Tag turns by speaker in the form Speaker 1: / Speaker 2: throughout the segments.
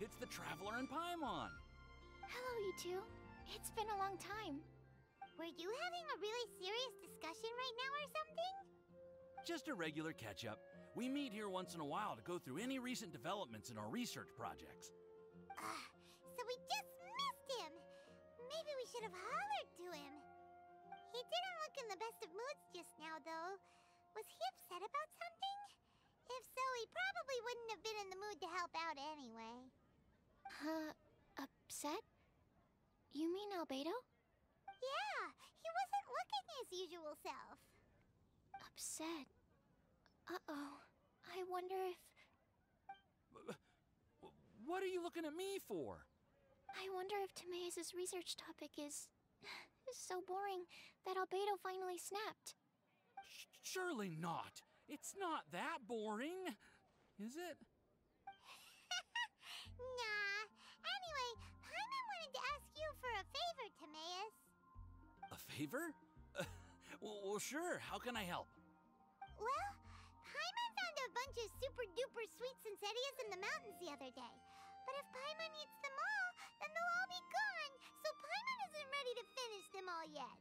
Speaker 1: It's the Traveler and Paimon.
Speaker 2: Hello, you two. It's been a long time.
Speaker 3: Were you having a really serious discussion right now or something?
Speaker 1: Just a regular catch-up. We meet here once in a while to go through any recent developments in our research projects.
Speaker 3: So we just missed him. Maybe we should have hollered to him. He didn't look in the best of moods just now, though. Was he upset about something? If so, he probably wouldn't have been in the mood to help out anyway.
Speaker 2: Upset? You mean Albedo?
Speaker 3: Yeah, he wasn't looking his usual self.
Speaker 2: Upset? Uh-oh. I wonder if...
Speaker 1: What are you looking at me for?
Speaker 2: I wonder if Timaeus' research topic is so boring that Albedo finally snapped.
Speaker 1: Surely not. It's not that boring, is it?
Speaker 3: Nah. Anyway, Paimon wanted to ask you for a favor, Timaeus.
Speaker 1: A favor? Well, sure. How can I help?
Speaker 3: Well, Paimon found a bunch of super-duper sweet Sincerias in the mountains the other day. But if Paimon eats them all, then they'll all be gone, so Paimon isn't ready to finish them all yet.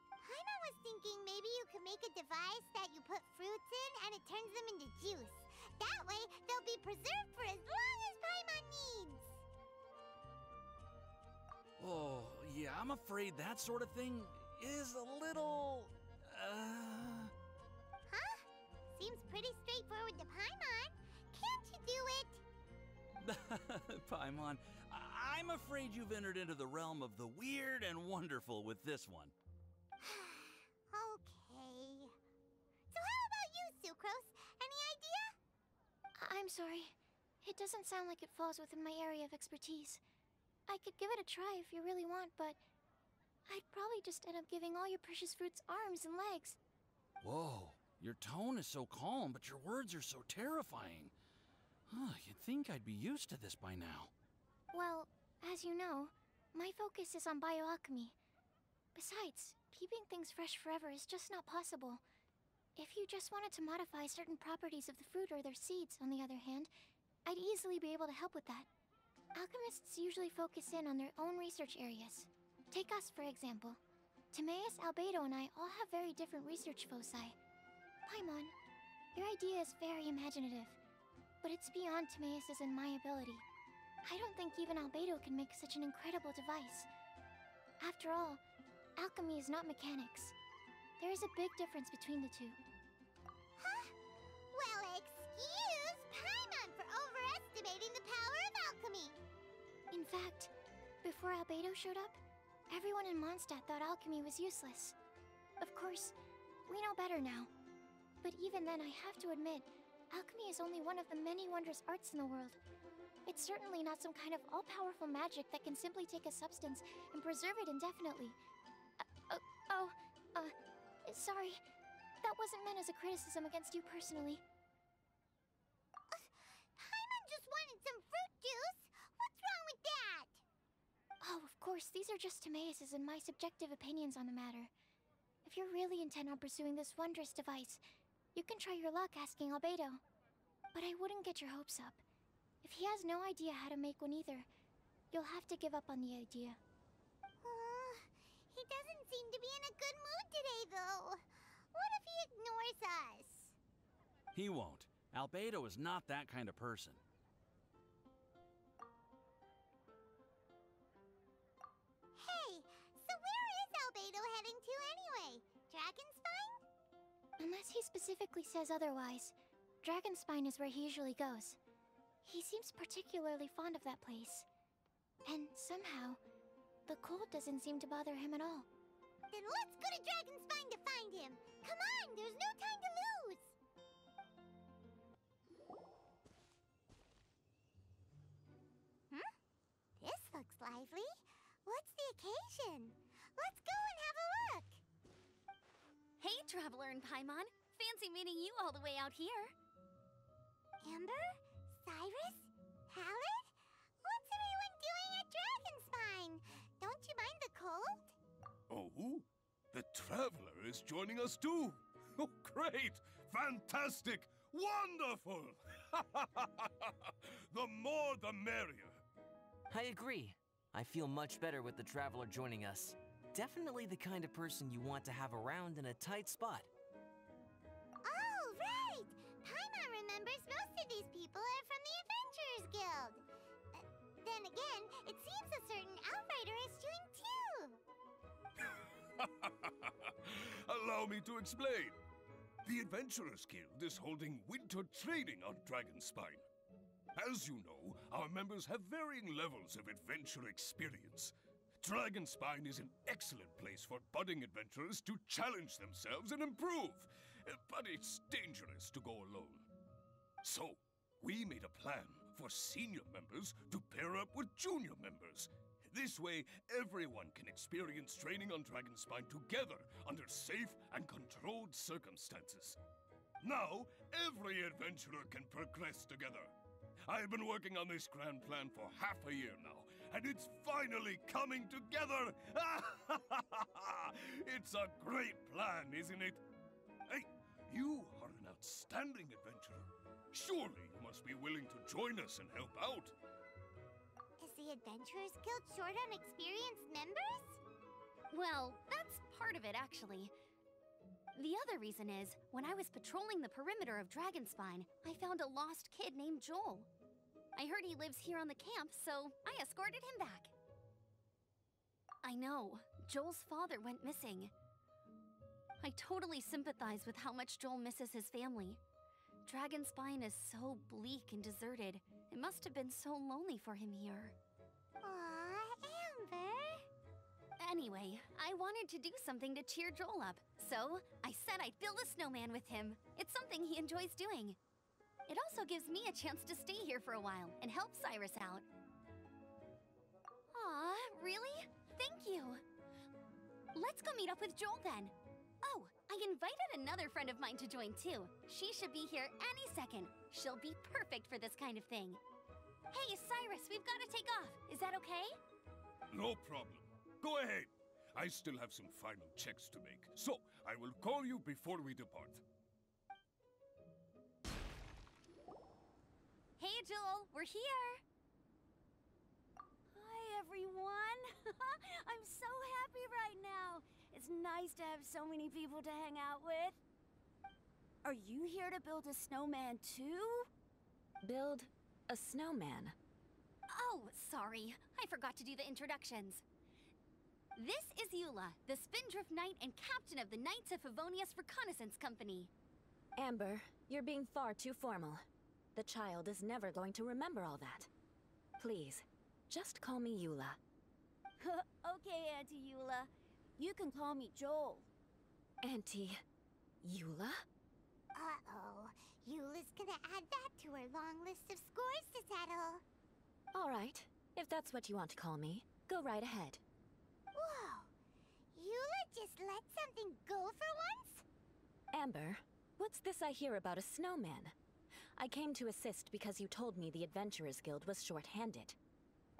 Speaker 3: Paimon was thinking maybe you could make a device that you put fruits in and it turns them into juice. That way, they'll be preserved for as long as Paimon needs.
Speaker 1: Oh, yeah, I'm afraid that sort of thing is a little...
Speaker 3: Huh? Seems pretty straightforward to Paimon. Can't you do it?
Speaker 1: Paimon, I'm afraid you've entered into the realm of the weird and wonderful with this one.
Speaker 3: Okay. So how about you, Sucrose? Any idea?
Speaker 2: I'm sorry. It doesn't sound like it falls within my area of expertise. I could give it a try if you really want, but I'd probably just end up giving all your precious fruits arms and legs.
Speaker 1: Whoa, your tone is so calm, but your words are so terrifying. You'd think I'd be used to this by now.
Speaker 2: Well, as you know, my focus is on bioalchemy. Besides, keeping things fresh forever is just not possible. If you just wanted to modify certain properties of the fruit or their seeds, on the other hand, I'd easily be able to help with that. Alchemists usually focus in on their own research areas. Take us, for example. Timaeus, Albedo, and I all have very different research foci. Paimon, your idea is very imaginative, but it's beyond Timaeus' and my ability. I don't think even Albedo can make such an incredible device. After all, alchemy is not mechanics. There is a big difference between the two.
Speaker 3: Huh? Well, excuse Paimon for overestimating the power of alchemy.
Speaker 2: In fact, before Albedo showed up, everyone in Mondstadt thought alchemy was useless. Of course, we know better now. But even then, I have to admit, alchemy is only one of the many wondrous arts in the world. It's certainly not some kind of all-powerful magic that can simply take a substance and preserve it indefinitely. Sorry. That wasn't meant as a criticism against you personally.
Speaker 3: Paimon just wanted some fruit juice. What's wrong with that?
Speaker 2: Oh, of course, these are just Timaeus' and my subjective opinions on the matter. If you're really intent on pursuing this wondrous device, you can try your luck asking Albedo. But I wouldn't get your hopes up. If he has no idea how to make one either, you'll have to give up on the idea.
Speaker 3: He doesn't seem to be in a good mood today, though. What if he ignores us?
Speaker 1: He won't. Albedo is not that kind of person.
Speaker 3: Hey, so where is Albedo heading to anyway? Dragonspine?
Speaker 2: Unless he specifically says otherwise, Dragonspine is where he usually goes. He seems particularly fond of that place. And somehow, the cold doesn't seem to bother him at all.
Speaker 3: Then let's go to Dragonspine to find him. Come on, there's no time to lose. This looks lively. What's the occasion? Let's go and have a look.
Speaker 4: Hey, Traveler and Paimon. Fancy meeting you all the way out here.
Speaker 3: Amber? Cyrus? Halid? What's everyone doing at Dragonspine? Don't you mind the cold?
Speaker 5: Oh? The Traveler is joining us too! Oh, great! Fantastic! Wonderful! The more the merrier.
Speaker 6: I agree. I feel much better with the Traveler joining us. Definitely the kind of person you want to have around in a tight spot.
Speaker 3: Oh, right! Paimon remembers most of these people are from the Adventurers Guild. Then again, it seems a certain Outrider is doing too.
Speaker 5: Allow me to explain. The Adventurers Guild is holding winter training on Dragonspine. As you know, our members have varying levels of adventure experience. Dragonspine is an excellent place for budding adventurers to challenge themselves and improve, but it's dangerous to go alone. So, we made a plan for senior members to pair up with junior members. This way, everyone can experience training on Dragonspine together under safe and controlled circumstances. Now, every adventurer can progress together. I've been working on this grand plan for half a year now, and it's finally coming together! It's a great plan, isn't it? Hey, you are an outstanding adventurer. Surely you must be willing to join us and help out.
Speaker 3: Is the Adventurers Guild short on experienced members?
Speaker 4: Well, that's part of it, actually. The other reason is, when I was patrolling the perimeter of Dragonspine, I found a lost kid named Joel. I heard he lives here on the camp, so I escorted him back. I know, Joel's father went missing. I totally sympathize with how much Joel misses his family. Dragonspine is so bleak and deserted. It must have been so lonely for him here.
Speaker 3: Aw, Amber.
Speaker 4: Anyway, I wanted to do something to cheer Joel up, so I said I'd build a snowman with him. It's something he enjoys doing. It also gives me a chance to stay here for a while and help Cyrus out. Aw, really? Thank you. Let's go meet up with Joel then. Oh, I invited another friend of mine to join too. She should be here any second. She'll be perfect for this kind of thing. Hey, Cyrus, we've got to take off. Is that okay?
Speaker 5: No problem. Go ahead. I still have some final checks to make, so I will call you before we depart.
Speaker 4: Hey, Joel, we're here.
Speaker 7: Hi, everyone. I'm so happy right now. It's nice to have so many people to hang out with. Are you here to build a snowman too?
Speaker 8: Build a snowman?
Speaker 4: Oh, sorry. I forgot to do the introductions. This is Eula, the Spindrift Knight and captain of the Knights of Favonius Reconnaissance Company.
Speaker 8: Amber, you're being far too formal. The child is never going to remember all that. Please, just call me Eula.
Speaker 7: Okay, Auntie Eula. You can call me Joel.
Speaker 8: Auntie Eula?
Speaker 3: Uh-oh. Eula's gonna add that to her long list of scores to settle.
Speaker 8: All right, if that's what you want to call me, go right ahead.
Speaker 3: Whoa! Eula just let something go for once?
Speaker 8: Amber, what's this I hear about a snowman? I came to assist because you told me the Adventurers Guild was short-handed.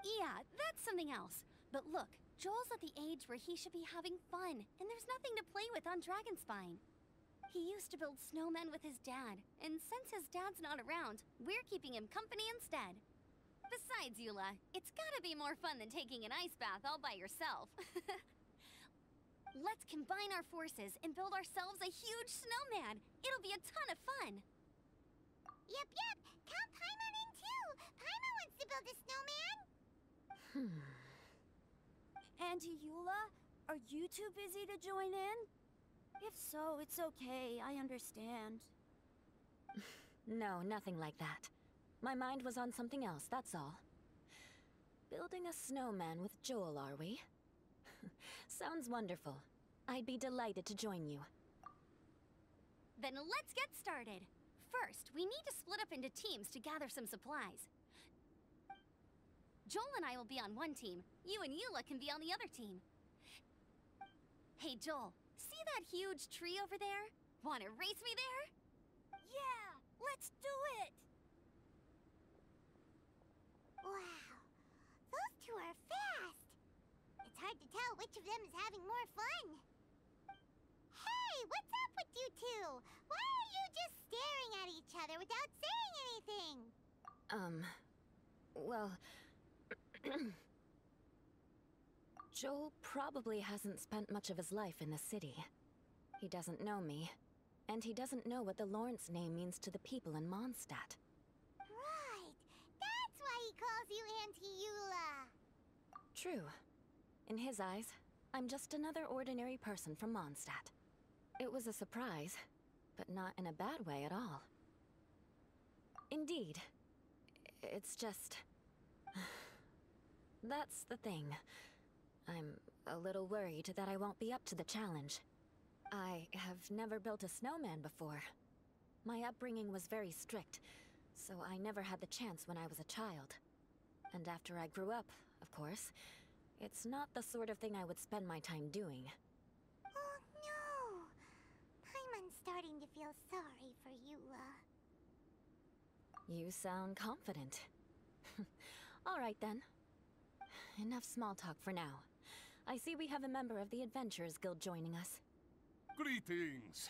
Speaker 4: Yeah, that's something else. But look, Joel's at the age where he should be having fun, and there's nothing to play with on Dragonspine. He used to build snowmen with his dad, and since his dad's not around, we're keeping him company instead. Besides, Eula, it's gotta be more fun than taking an ice bath all by yourself. Let's combine our forces and build ourselves a huge snowman. It'll be a ton of fun.
Speaker 3: Yep. Count Paimon in too. Paimon wants to build a snowman.
Speaker 7: Auntie Eula, are you too busy to join in? If so, it's okay. I understand.
Speaker 8: No, nothing like that. My mind was on something else, that's all. Building a snowman with Joel, are we? Sounds wonderful. I'd be delighted to join you.
Speaker 4: Then let's get started. First, we need to split up into teams to gather some supplies. Joel and I will be on one team. You and Eula can be on the other team. Hey, Joel, see that huge tree over there? Wanna race me there?
Speaker 7: Yeah, let's do it!
Speaker 3: Wow. Those two are fast. It's hard to tell which of them is having more fun. Hey, what's up with you two? Why are you just staring at each other without saying anything?
Speaker 8: well... Joel probably hasn't spent much of his life in the city. He doesn't know me, and he doesn't know what the Lawrence name means to the people in Mondstadt.
Speaker 3: Right! That's why he calls you Auntie Eula!
Speaker 8: True. In his eyes, I'm just another ordinary person from Mondstadt. It was a surprise, but not in a bad way at all. Indeed. It's just... That's the thing. I'm a little worried that I won't be up to the challenge. I have never built a snowman before. My upbringing was very strict, so I never had the chance when I was a child. And after I grew up, of course, it's not the sort of thing I would spend my time doing.
Speaker 3: Oh no! Paimon's starting to feel sorry for Eula.
Speaker 8: You sound confident. All right then. Enough small talk for now. I see we have a member of the Adventurers Guild joining us.
Speaker 5: Greetings.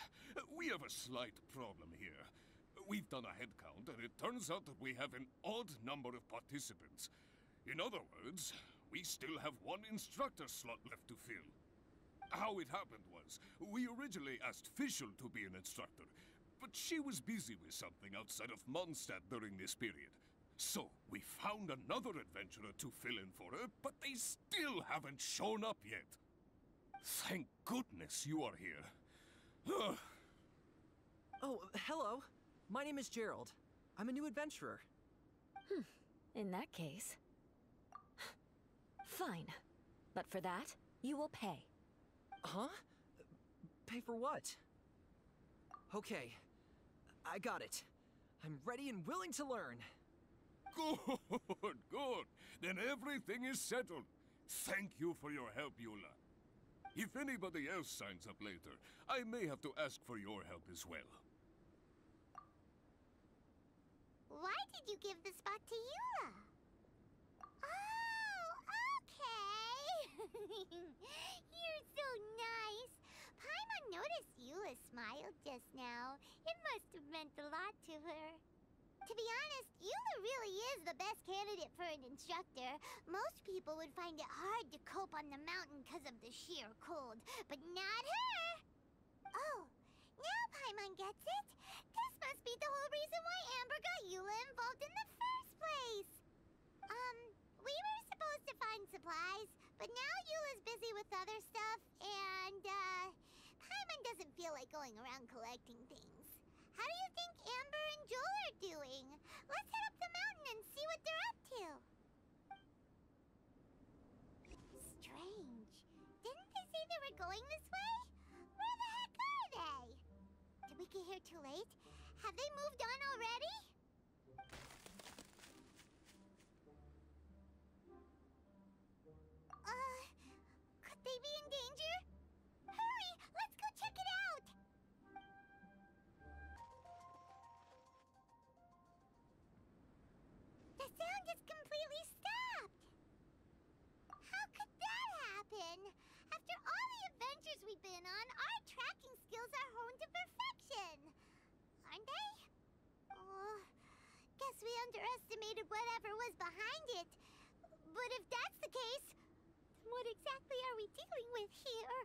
Speaker 5: We have a slight problem here. We've done a head count, and it turns out that we have an odd number of participants. In other words, we still have one instructor slot left to fill. How it happened was, we originally asked Fischl to be an instructor, but she was busy with something outside of Mondstadt during this period. So, we found another adventurer to fill in for her, but they still haven't shown up yet. Thank goodness you are here.
Speaker 9: Oh, hello. My name is Gerald. I'm a new adventurer.
Speaker 8: In that case... Fine. But for that, you will pay.
Speaker 9: Huh? Pay for what? Okay. I got it. I'm ready and willing to learn.
Speaker 5: Good, good. Then everything is settled. Thank you for your help, Eula. If anybody else signs up later, I may have to ask for your help as well.
Speaker 3: Why did you give the spot to Eula? Oh, okay! You're so nice. Paimon noticed Eula smiled just now. It must have meant a lot to her. To be honest, Eula really is the best candidate for an instructor. Most people would find it hard to cope on the mountain because of the sheer cold, but not her! Oh, now Paimon gets it. This must be the whole reason why Amber got Eula involved in the first place. We were supposed to find supplies, but now Eula's busy with other stuff, and, Paimon doesn't feel like going around collecting things. How do you think Amber and Joel are doing? Let's head up the mountain and see what they're up to. Strange. Didn't they say they were going this way? Where the heck are they? Did we get here too late? Have they moved on already? Could they be in danger? Hurry! Let's go check it out! The sound is completely stopped! How could that happen? After all the adventures we've been on, our tracking skills are honed to perfection! Aren't they? Oh, guess we underestimated whatever was behind it. But if that's the case, then what exactly are we dealing with here?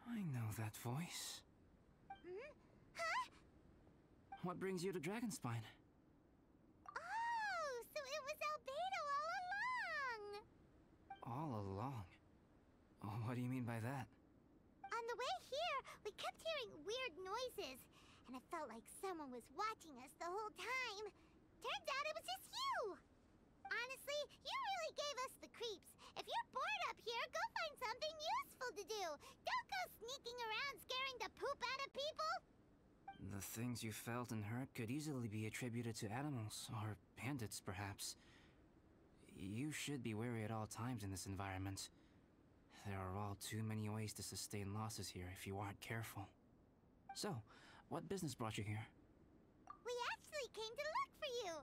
Speaker 10: I know that voice.
Speaker 3: Hmm? Huh?
Speaker 10: What brings you to Dragonspine?
Speaker 3: Oh, so it was Albedo all along!
Speaker 10: All along? Oh, what do you mean by that?
Speaker 3: On the way here, we kept hearing weird noises, and it felt like someone was watching us the whole time. Turns out it was just you! Honestly, you really gave us the creeps. If you're bored up here, go find something useful to do. Don't go sneaking around scaring the poop out of people!
Speaker 10: The things you felt and heard could easily be attributed to animals, or bandits, perhaps. You should be wary at all times in this environment. There are all too many ways to sustain losses here if you aren't careful. So, what business brought you here?
Speaker 3: We actually came to look for you,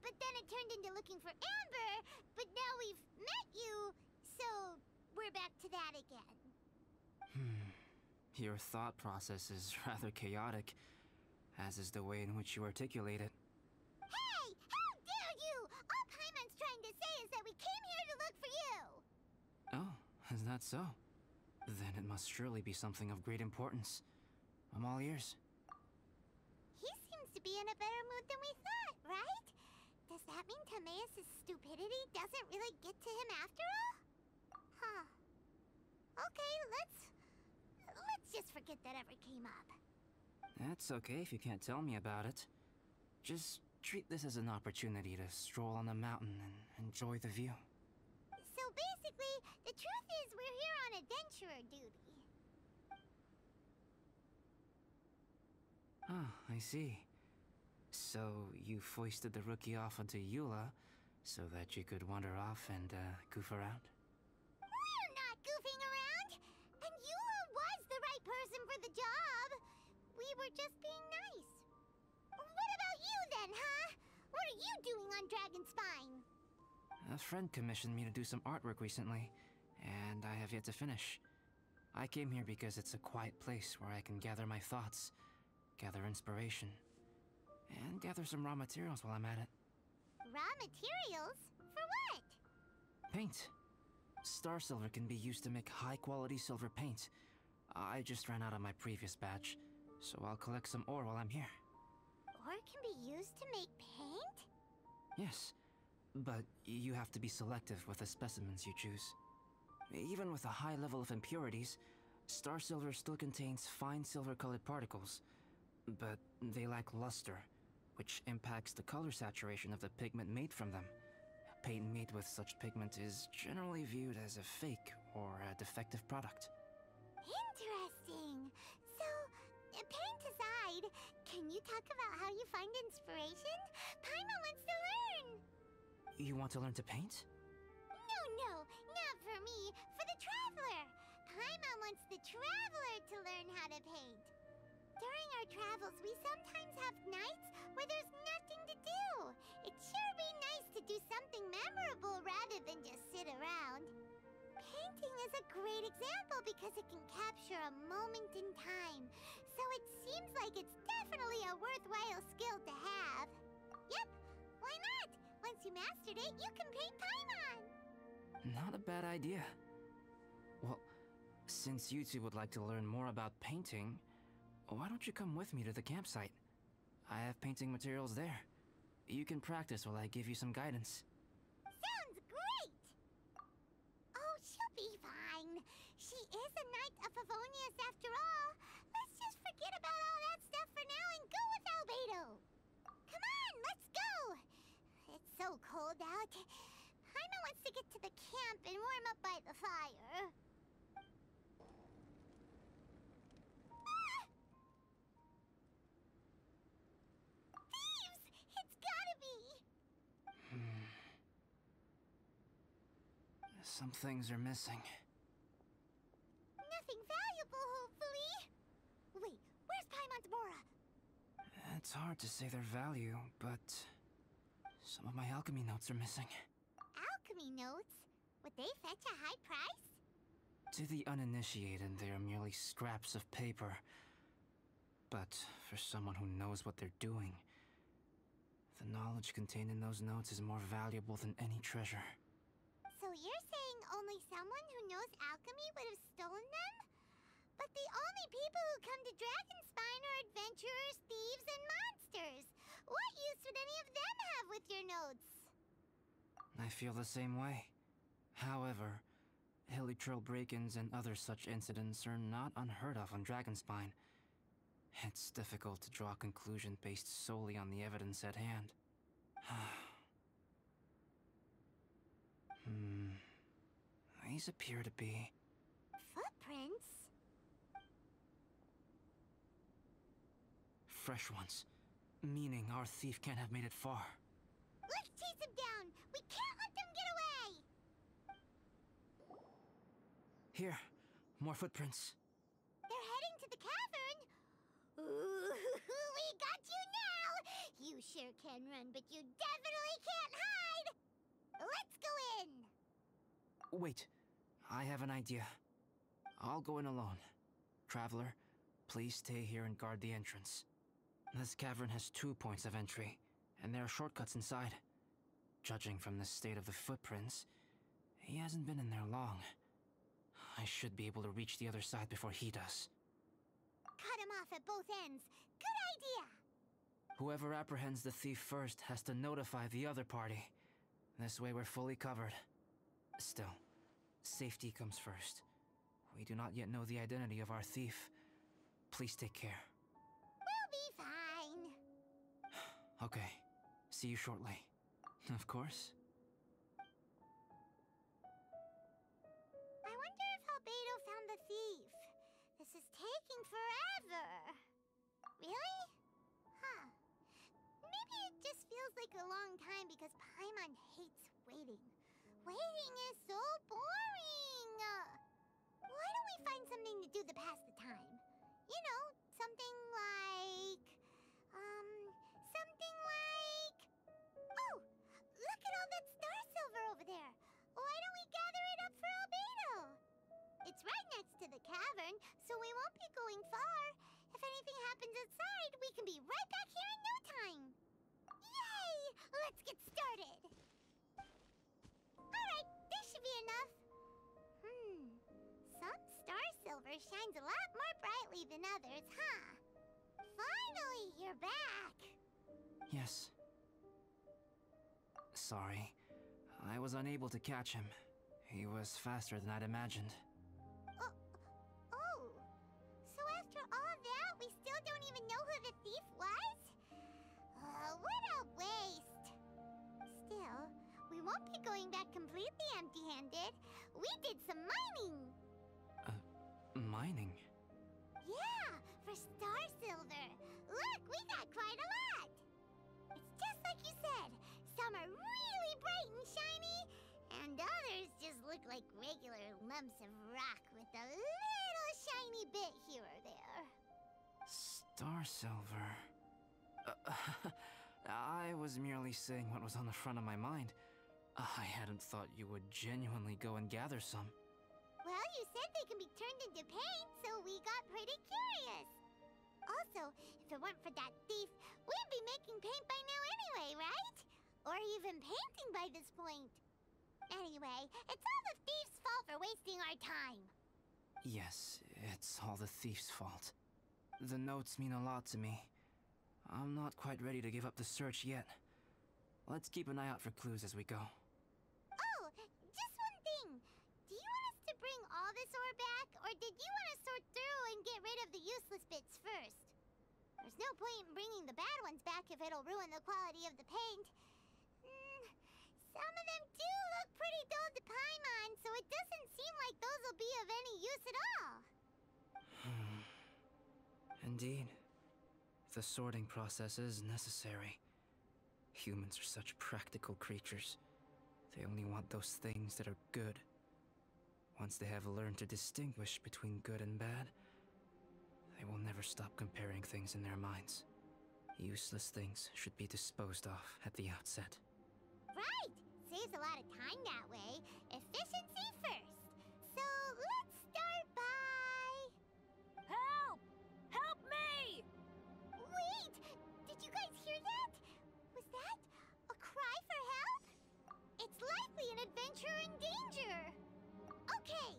Speaker 3: but then it turned into looking for Amber, but now we've met you, so we're back to that again.
Speaker 10: Your thought process is rather chaotic, as is the way in which you articulate it.
Speaker 3: Hey! How dare you! All Paimon's
Speaker 10: Oh, is that so? Then it must surely be something of great importance. I'm all ears.
Speaker 3: He seems to be in a better mood than we thought, right? Does that mean Timaeus' stupidity doesn't really get to him after all? Huh. Okay, let's just forget that ever came up.
Speaker 10: That's okay if you can't tell me about it. Just treat this as an opportunity to stroll on the mountain and enjoy the view.
Speaker 3: So basically, the truth is we're here on adventurer duty.
Speaker 10: Ah, I see. So you foisted the rookie off onto Eula so that you could wander off and goof around?
Speaker 3: We're not goofing around! And Eula was the right person for the job! We were just being nice. What about you then, huh? What are you doing on Dragonspine?
Speaker 10: A friend commissioned me to do some artwork recently, and I have yet to finish. I came here because it's a quiet place where I can gather my thoughts, gather inspiration, and gather some raw materials while I'm at it.
Speaker 3: Raw materials? For what?
Speaker 10: Paint. Star silver can be used to make high-quality silver paint. I just ran out of my previous batch, so I'll collect some ore while I'm here.
Speaker 3: Ore can be used to make paint?
Speaker 10: Yes, but you have to be selective with the specimens you choose. Even with a high level of impurities, star silver still contains fine silver-colored particles, but they lack luster, which impacts the color saturation of the pigment made from them. Paint made with such pigment is generally viewed as a fake or a defective product.
Speaker 3: Interesting. So, paint aside, can you talk about how you find inspiration? Paimon wants to learn!
Speaker 10: You want to learn to paint?
Speaker 3: No, not for me. For the Traveler. Paimon wants the Traveler to learn how to paint. During our travels, we sometimes have nights where there's nothing to do. It'd sure be nice to do something memorable rather than just sit around. Painting is a great example because it can capture a moment in time. So it seems like it's definitely a worthwhile skill to have. Yep, why not? Once you mastered it, you can paint Paimon.
Speaker 10: Not a bad idea. Well, since you two would like to learn more about painting, why don't you come with me to the campsite? I have painting materials there. You can practice while I give you some guidance.
Speaker 3: Sounds great! Oh, she'll be fine. She is a Knight of Favonius after all. Let's just forget about all that stuff for now and go with Albedo. Come on, let's go! It's so cold out. Paimon wants to get to the camp and warm up by the fire.
Speaker 10: Some things are missing.
Speaker 3: Nothing valuable, hopefully. Wait, where's Paimon's Mora?
Speaker 10: It's hard to say their value, but some of my alchemy notes are missing.
Speaker 3: Alchemy notes? Would they fetch a high price?
Speaker 10: To the uninitiated, they are merely scraps of paper. But for someone who knows what they're doing, the knowledge contained in those notes is more valuable than any treasure.
Speaker 3: So you're saying only someone who knows alchemy would have stolen them? But the only people who come to Dragonspine are adventurers, thieves, and monsters. What use would any of them have with your notes?
Speaker 10: I feel the same way. However, hilly trail break-ins and other such incidents are not unheard of on Dragonspine. It's difficult to draw a conclusion based solely on the evidence at hand. These appear to be...
Speaker 3: Footprints?
Speaker 10: fresh ones. Meaning our thief can't have made it far.
Speaker 3: Let's chase him down! We can't let them get away!
Speaker 10: Here, more footprints.
Speaker 3: They're heading to the cavern! Ooh, we got you now! You sure can run, but you definitely can't hide! Let's go in!
Speaker 10: Wait, I have an idea. I'll go in alone. Traveler, please stay here and guard the entrance. This cavern has 2 points of entry, and there are shortcuts inside. Judging from the state of the footprints, he hasn't been in there long. I should be able to reach the other side before he does.
Speaker 3: Cut him off at both ends. Good idea!
Speaker 10: Whoever apprehends the thief first has to notify the other party. This way we're fully covered. Still, safety comes first. We do not yet know the identity of our thief. Please take care.
Speaker 3: We'll be fine.
Speaker 10: Okay. See you shortly. Of course.
Speaker 3: I wonder if Albedo found the thief. This is taking forever. Really? Huh. Maybe it just feels like a long time because Paimon hates waiting. Waiting is so boring. Why don't we find something to do to pass the time? You know, something like... Oh! Look at all that star silver over there! Why don't we gather it up for Albedo? It's right next to the cavern, so we won't be going far. If anything happens outside, we can be right back here in no time. Yay! Let's get started! Alright, this should be enough. Some star silver shines a lot more brightly than others, huh? Finally, you're back!
Speaker 10: Yes. Sorry. I was unable to catch him. He was faster than I'd imagined.
Speaker 3: Oh. So after all that, we still don't even know who the thief was? What a waste! Still, we won't be going back completely empty-handed. We did some mining!
Speaker 10: Mining?
Speaker 3: Yeah, for star silver. Look, we got quite a lot! It's just like you said. Some are really bright and shiny, and others just look like regular lumps of rock with a little shiny bit here or there.
Speaker 10: Star silver. I was merely saying what was on the front of my mind. I hadn't thought you would genuinely go and gather some.
Speaker 3: Well, you said they can be turned into paint, so we got pretty curious. Also, if it weren't for that thief, we'd be making paint by now anyway, right? Or even painting by this point. Anyway, it's all the thief's fault for wasting our time.
Speaker 10: Yes, it's all the thief's fault. The notes mean a lot to me. I'm not quite ready to give up the search yet. Let's keep an eye out for clues as we go.
Speaker 3: Oh, just one thing. Do you want us to bring all this ore back, or did you want to sort through and get rid of the useless bits first? There's no point in bringing the bad ones back if it'll ruin the quality of the paint. Some of them do look pretty dull to Paimon, so it doesn't seem like those will be of any use at all.
Speaker 10: Indeed. The sorting process is necessary. Humans are such practical creatures. They only want those things that are good. Once they have learned to distinguish between good and bad, they will never stop comparing things in their minds. Useless things should be disposed of at the outset.
Speaker 3: Right! Saves a lot of time that way. Efficiency first. So let's start by...
Speaker 7: Help! Help me!
Speaker 3: Wait! Did you guys hear that? Was that a cry for help? It's likely an adventurer in danger. Okay.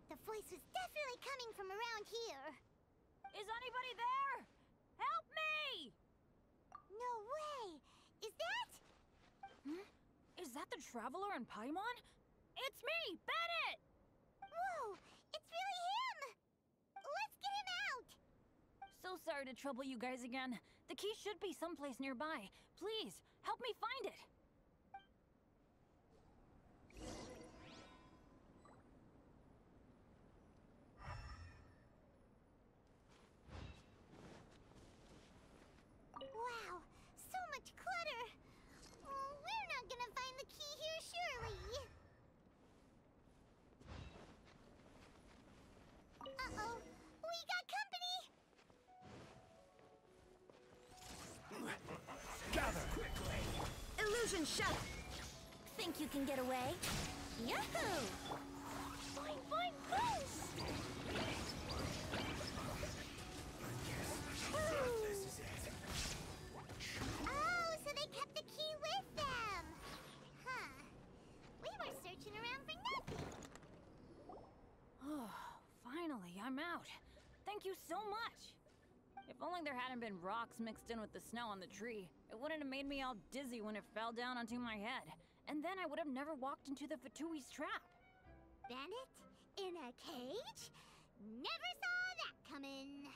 Speaker 3: The voice was definitely coming from around here.
Speaker 7: Is anybody there? Help me!
Speaker 3: No way! Is that...
Speaker 7: Is that the Traveler in Paimon? It's me, Bennett!
Speaker 3: Whoa! It's really him! Let's get him out!
Speaker 7: So sorry to trouble you guys again. The key should be someplace nearby. Please, help me find it.
Speaker 3: Wow! So much clutter! Oh, we're not gonna find the key here, surely! Uh-oh! We got company!
Speaker 5: Gather quickly!
Speaker 7: Illusion shut! Think you can get away? Yahoo!
Speaker 3: Boing, boing, boom! Oh, so they kept the key with them! Huh. We were searching around for nothing.
Speaker 7: I'm out. Thank you so much. If only there hadn't been rocks mixed in with the snow on the tree, it wouldn't have made me all dizzy when it fell down onto my head. And then I would have never walked into the Fatui's trap.
Speaker 3: Bandit? In a cage? Never saw that coming.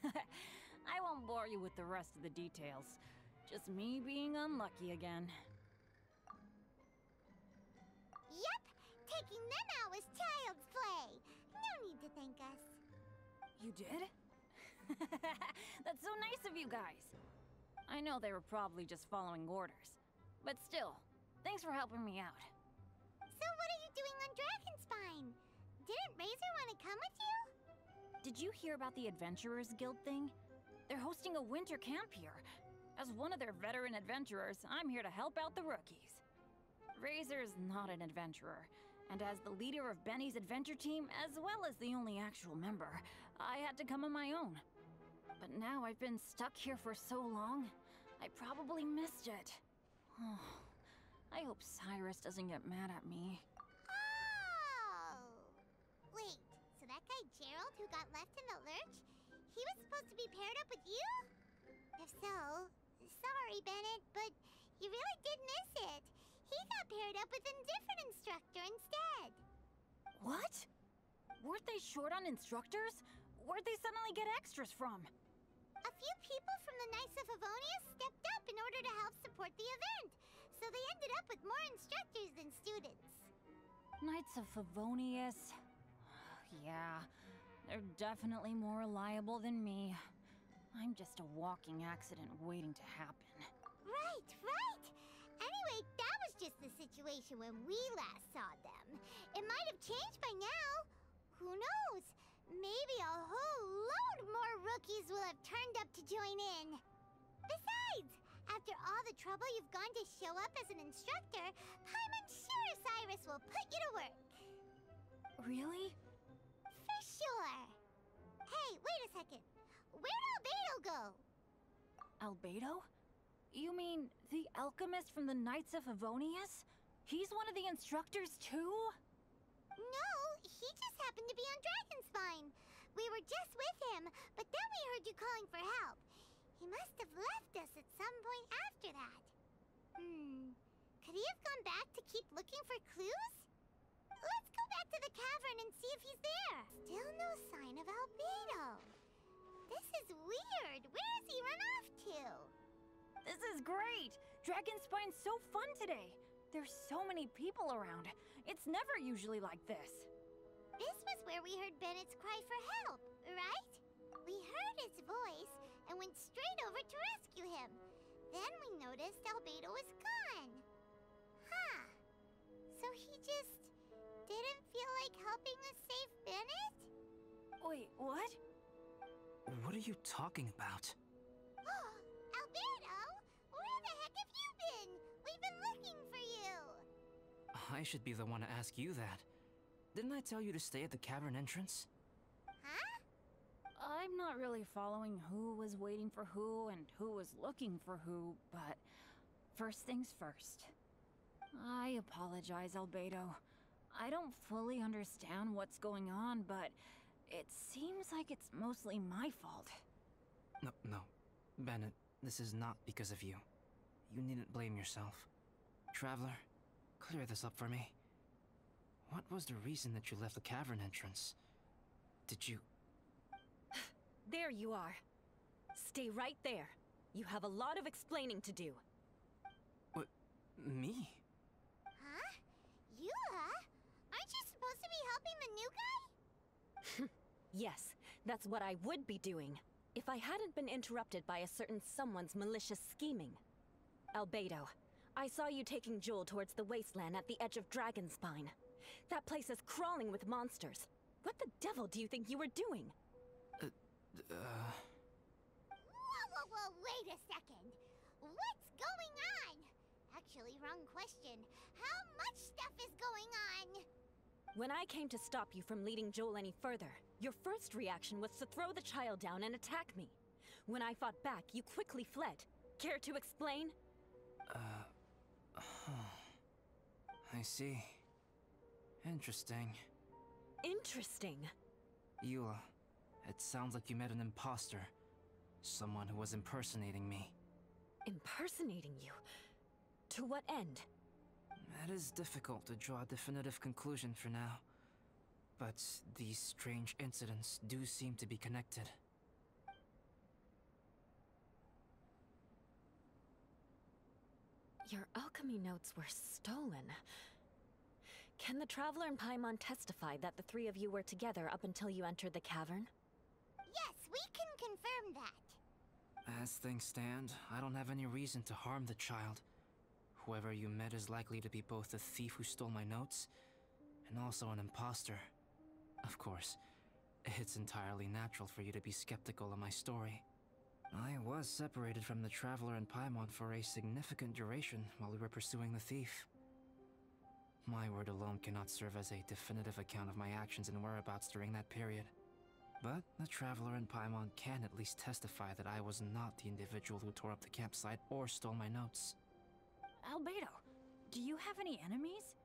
Speaker 7: I won't bore you with the rest of the details. Just me being unlucky again.
Speaker 3: Yep, taking them out was child's play. No need to thank us.
Speaker 7: You did? That's so nice of you guys. I know they were probably just following orders. But still, thanks for helping me out.
Speaker 3: So what are you doing on Dragonspine? Didn't Razor want to come with you?
Speaker 7: Did you hear about the Adventurers Guild thing? They're hosting a winter camp here. As one of their veteran adventurers, I'm here to help out the rookies. Razor's not an adventurer, and as the leader of Benny's adventure team, as well as the only actual member, I had to come on my own. But now I've been stuck here for so long, I probably missed it. Oh, I hope Cyrus doesn't get mad at me.
Speaker 3: Oh! Wait, so that guy Gerald who got left in the lurch, he was supposed to be paired up with you? If so, sorry, Bennett, but you really did miss it. He got paired up with a different instructor instead.
Speaker 7: What? Weren't they short on instructors? Where'd they suddenly get extras from?
Speaker 3: A few people from the Knights of Favonius stepped up in order to help support the event, so they ended up with more instructors than students.
Speaker 7: Knights of Favonius? Yeah, they're definitely more reliable than me. I'm just a walking accident waiting to happen.
Speaker 3: Right, right! Anyway, that was just the situation when we last saw them. It might have changed by now. Who knows? Maybe a whole load more rookies will have turned up to join in. Besides, after all the trouble you've gone to show up as an instructor, Paimon's sure Cyrus will put you to work.
Speaker 7: Really?
Speaker 3: For sure. Hey, wait a second. Where'd Albedo go?
Speaker 7: Albedo? You mean the alchemist from the Knights of Favonius? He's one of the instructors too?
Speaker 3: No, he just happened to be on Dragonspine. We were just with him, but then we heard you calling for help. He must have left us at some point after that. Could he have gone back to keep looking for clues? Let's go back to the cavern and see if he's there. Still no sign of Albedo. This is weird. Where has he run off to?
Speaker 7: This is great! Dragonspine's so fun today! There's so many people around. It's never usually like this.
Speaker 3: This was where we heard Bennett's cry for help, right? We heard his voice and went straight over to rescue him. Then we noticed Albedo was gone. Huh. So he just didn't feel like helping us save Bennett?
Speaker 7: Wait, what?
Speaker 10: What are you talking about?
Speaker 3: Albedo! Where the heck have you been? We've been looking for you!
Speaker 10: I should be the one to ask you that. Didn't I tell you to stay at the cavern entrance?
Speaker 3: Huh?
Speaker 7: I'm not really following who was waiting for who and who was looking for who, but first things first. I apologize, Albedo. I don't fully understand what's going on, but it seems like it's mostly my fault.
Speaker 10: No. Bennett, this is not because of you. You needn't blame yourself. Traveler, clear this up for me. What was the reason that you left the cavern entrance? Did you...
Speaker 8: There you are. Stay right there. You have a lot of explaining to do.
Speaker 10: What? Me?
Speaker 3: Huh? You, huh? Aren't you supposed to be helping the new guy?
Speaker 8: Yes, that's what I would be doing, if I hadn't been interrupted by a certain someone's malicious scheming. Albedo, I saw you taking Joel towards the wasteland at the edge of Dragonspine. That place is crawling with monsters. What the devil do you think you were doing?
Speaker 3: Whoa, wait a second. What's going on? Actually, wrong question. How much stuff is going on?
Speaker 8: When I came to stop you from leading Joel any further, your first reaction was to throw the child down and attack me. When I fought back, you quickly fled. Care to explain?
Speaker 10: I see. Interesting.
Speaker 8: Interesting.
Speaker 10: Eula, it sounds like you met an imposter. Someone who was impersonating me.
Speaker 8: Impersonating you? To what end?
Speaker 10: It is difficult to draw a definitive conclusion for now. But these strange incidents do seem to be connected.
Speaker 8: Your alchemy notes were stolen. Can the Traveler and Paimon testify that the three of you were together up until you entered the cavern?
Speaker 3: Yes, we can confirm that.
Speaker 10: As things stand, I don't have any reason to harm the child. Whoever you met is likely to be both the thief who stole my notes, and also an imposter. Of course, it's entirely natural for you to be skeptical of my story. I was separated from the Traveler and Paimon for a significant duration while we were pursuing the thief. My word alone cannot serve as a definitive account of my actions and whereabouts during that period. But the Traveler and Paimon can at least testify that I was not the individual who tore up the campsite or stole my notes.
Speaker 7: Albedo, do you have any enemies?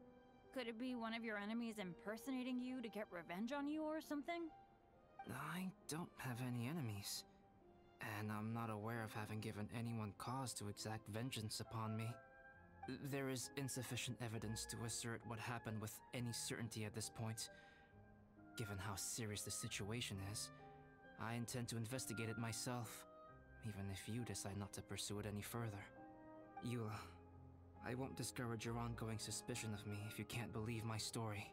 Speaker 7: Could it be one of your enemies impersonating you to get revenge on you or something?
Speaker 10: I don't have any enemies. And I'm not aware of having given anyone cause to exact vengeance upon me. There is insufficient evidence to assert what happened with any certainty at this point. Given how serious the situation is, I intend to investigate it myself, even if you decide not to pursue it any further. Eula, I won't discourage your ongoing suspicion of me if you can't believe my story.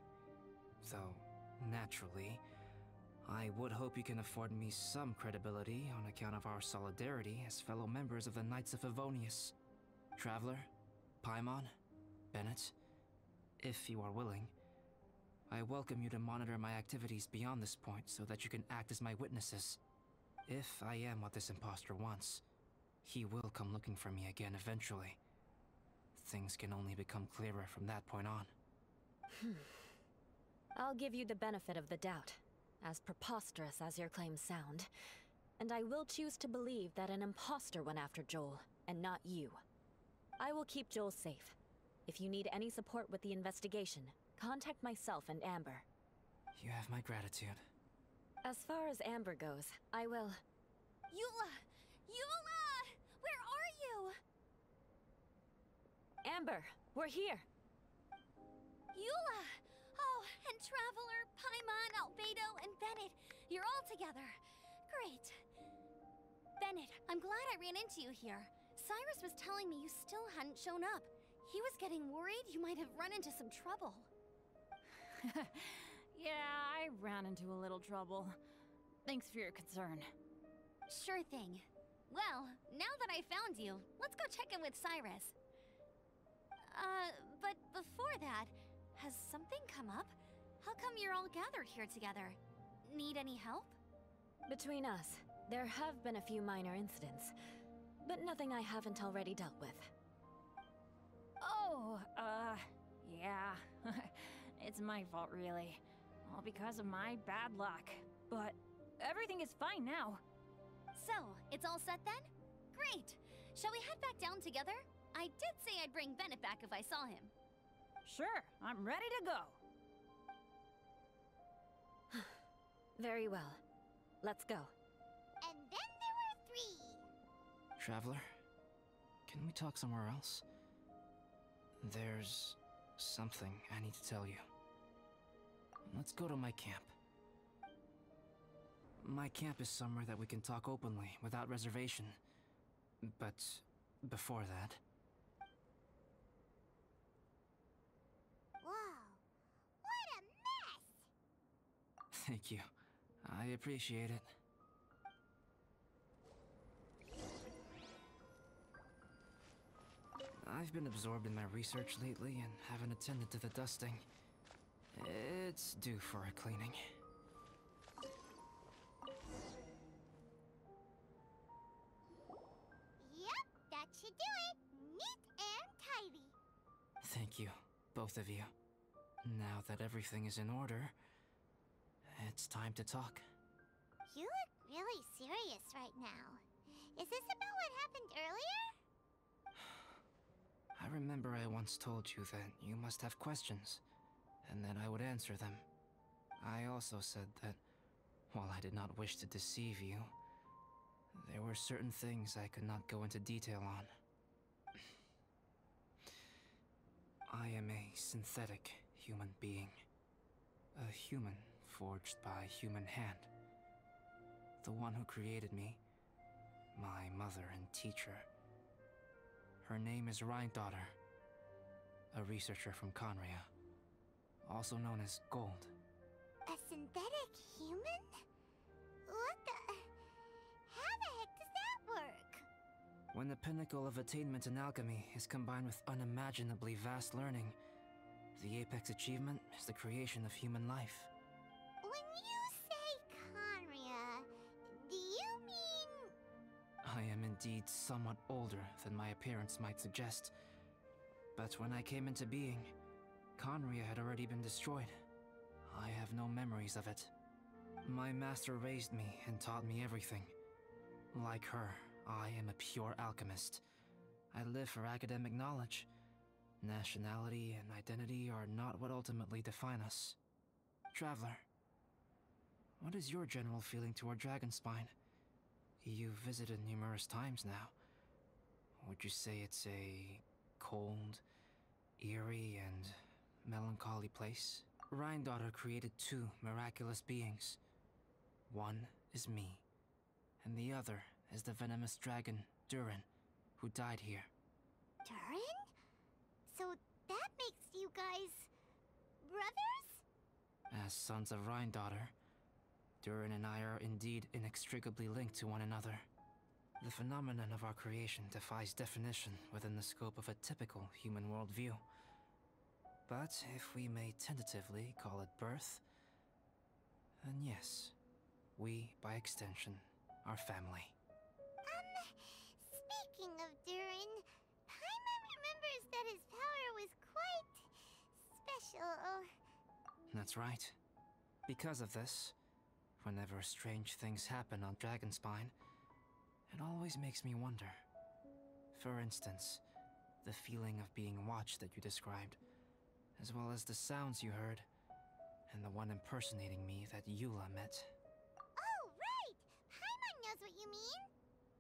Speaker 10: Though, naturally, I would hope you can afford me some credibility on account of our solidarity as fellow members of the Knights of Favonius. Traveler, Paimon, Bennett, if you are willing, I welcome you to monitor my activities beyond this point so that you can act as my witnesses. If I am what this imposter wants, he will come looking for me again eventually. Things can only become clearer from that point on.
Speaker 8: I'll give you the benefit of the doubt, as preposterous as your claims sound. And I will choose to believe that an imposter went after Joel, and not you. I will keep Joel safe. If you need any support with the investigation, contact myself and Amber.
Speaker 10: You have my gratitude.
Speaker 8: As far as Amber goes, I will...
Speaker 4: Eula! Eula! Where are you?
Speaker 8: Amber, we're here!
Speaker 4: Eula! Oh, and Traveler, Paimon, Albedo, and Bennett. You're all together. Great. Bennett, I'm glad I ran into you here. Cyrus was telling me you still hadn't shown up. He was getting worried you might have run into some trouble.
Speaker 7: Yeah, I ran into a little trouble. Thanks for your concern.
Speaker 4: Sure thing. Well, now that I found you, let's go check in with Cyrus. But before that, has something come up? How come you're all gathered here together? Need any help?
Speaker 8: Between us, there have been a few minor incidents, but nothing I haven't already dealt with.
Speaker 7: Oh, yeah. It's my fault, really. All because of my bad luck. But everything is fine now.
Speaker 4: So, it's all set then? Great! Shall we head back down together? I did say I'd bring Bennett back if I saw him.
Speaker 7: Sure, I'm ready to go.
Speaker 8: Very well. Let's go.
Speaker 3: And then there were 3.
Speaker 10: Traveler, can we talk somewhere else? There's something I need to tell you. Let's go to my camp. My camp is somewhere that we can talk openly, without reservation. But before that...
Speaker 3: Whoa, what a mess!
Speaker 10: Thank you. I appreciate it. I've been absorbed in my research lately and haven't attended to the dusting. It's due for a cleaning.
Speaker 3: Yep, that should do it. Neat and tidy.
Speaker 10: Thank you, both of you. Now that everything is in order, it's time to talk.
Speaker 3: You look really serious right now. Is this about what happened earlier?
Speaker 10: I remember I once told you that you must have questions, and that I would answer them. I also said that While I did not wish to deceive you, there were certain things I could not go into detail on. I am a synthetic human being. A human forged by human hand. The one who created me, my mother and teacher. Her name is Rhynedaughter, a researcher from Conria, also known as Gold.
Speaker 3: A synthetic human? What the... How the heck does that work?
Speaker 10: When the pinnacle of attainment in alchemy is combined with unimaginably vast learning, the apex achievement is the creation of human life.
Speaker 3: When you say Conria, do you mean...
Speaker 10: I am indeed somewhat older than my appearance might suggest. But when I came into being, Conria had already been destroyed. I have no memories of it. My master raised me and taught me everything. Like her, I am a pure alchemist. I live for academic knowledge. Nationality and identity are not what ultimately define us. Traveler, what is your general feeling toward Dragonspine? You've visited numerous times now. Would you say it's a cold, eerie, and melancholy place? Rhynedaughter created two miraculous beings. One is me, and the other is the venomous dragon, Durin, who died here.
Speaker 3: Durin? So that makes you guys... brothers?
Speaker 10: As sons of Rhynedaughter, Durin and I are indeed inextricably linked to one another. The phenomenon of our creation defies definition within the scope of a typical human worldview. But if we may tentatively call it birth, then yes, we, by extension, are family.
Speaker 3: Speaking of Durin, Paimon remembers that his power was quite... special.
Speaker 10: That's right. Because of this, whenever strange things happen on Dragonspine, it always makes me wonder. For instance, the feeling of being watched that you described, as well as the sounds you heard, and the one impersonating me that Eula met.
Speaker 3: Oh, right! Paimon knows what you mean.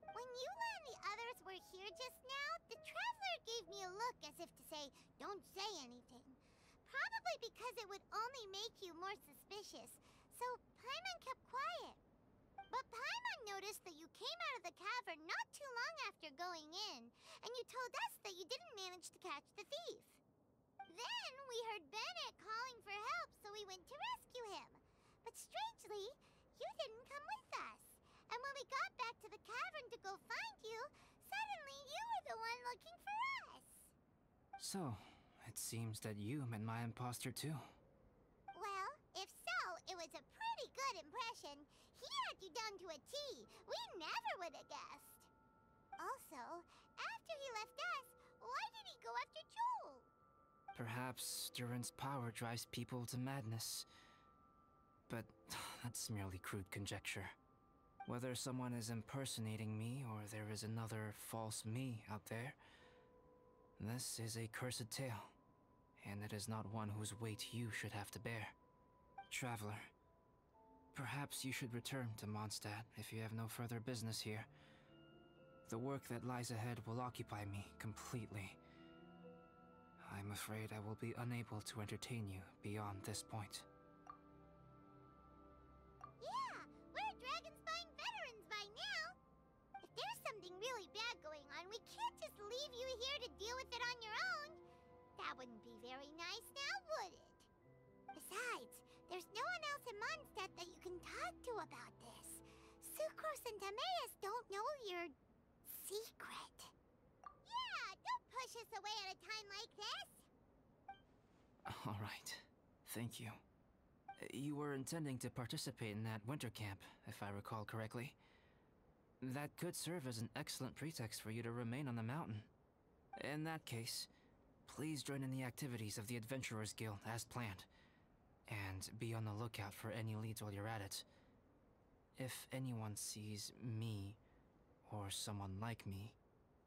Speaker 3: When Eula and the others were here just now, the Traveler gave me a look as if to say, don't say anything. Probably because it would only make you more suspicious, so Paimon kept quiet. But Paimon noticed that you came out of the cavern not too long after going in, and you told us that you didn't manage to catch the thief. Then we heard Bennett calling for help, so we went to rescue him. But strangely, you didn't come with us. And when we got back to the cavern to go find you, suddenly you were the one looking for us.
Speaker 10: So, it seems that you met my imposter too.
Speaker 3: Well, if so, it was a pretty good impression. He had you down to a T. We never would have guessed. Also, after he left us, why did he go after Joel?
Speaker 10: Perhaps Durin's power drives people to madness. But that's merely crude conjecture. Whether someone is impersonating me or there is another false me out there, this is a cursed tale, and it is not one whose weight you should have to bear. Traveler, perhaps you should return to Mondstadt if you have no further business here. The work that lies ahead will occupy me completely. I'm afraid I will be unable to entertain you beyond this point.
Speaker 3: Yeah, we're Dragonspine veterans by now. If there's something really bad going on, we can't just leave you here to deal with it on your own. That wouldn't be very nice now, would it? Besides, there's no one else in Mondstadt that you can talk to about this. Sucrose and Timaeus don't know your secret. Yeah, don't push us away at a time like this.
Speaker 10: All right. Thank you. You were intending to participate in that winter camp, if I recall correctly. That could serve as an excellent pretext for you to remain on the mountain. In that case, please join in the activities of the Adventurers Guild as planned. And be on the lookout for any leads while you're at it. If anyone sees me, or someone like me...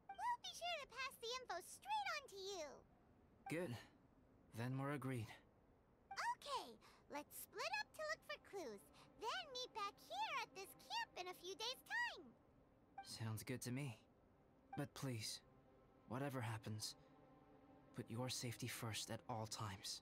Speaker 3: We'll be sure to pass the info straight on to you.
Speaker 10: Good. Then we're agreed.
Speaker 3: Okay, let's split up to look for clues. then meet back here at this camp in a few days' time.
Speaker 10: Sounds good to me. But please, whatever happens, put your safety first at all times.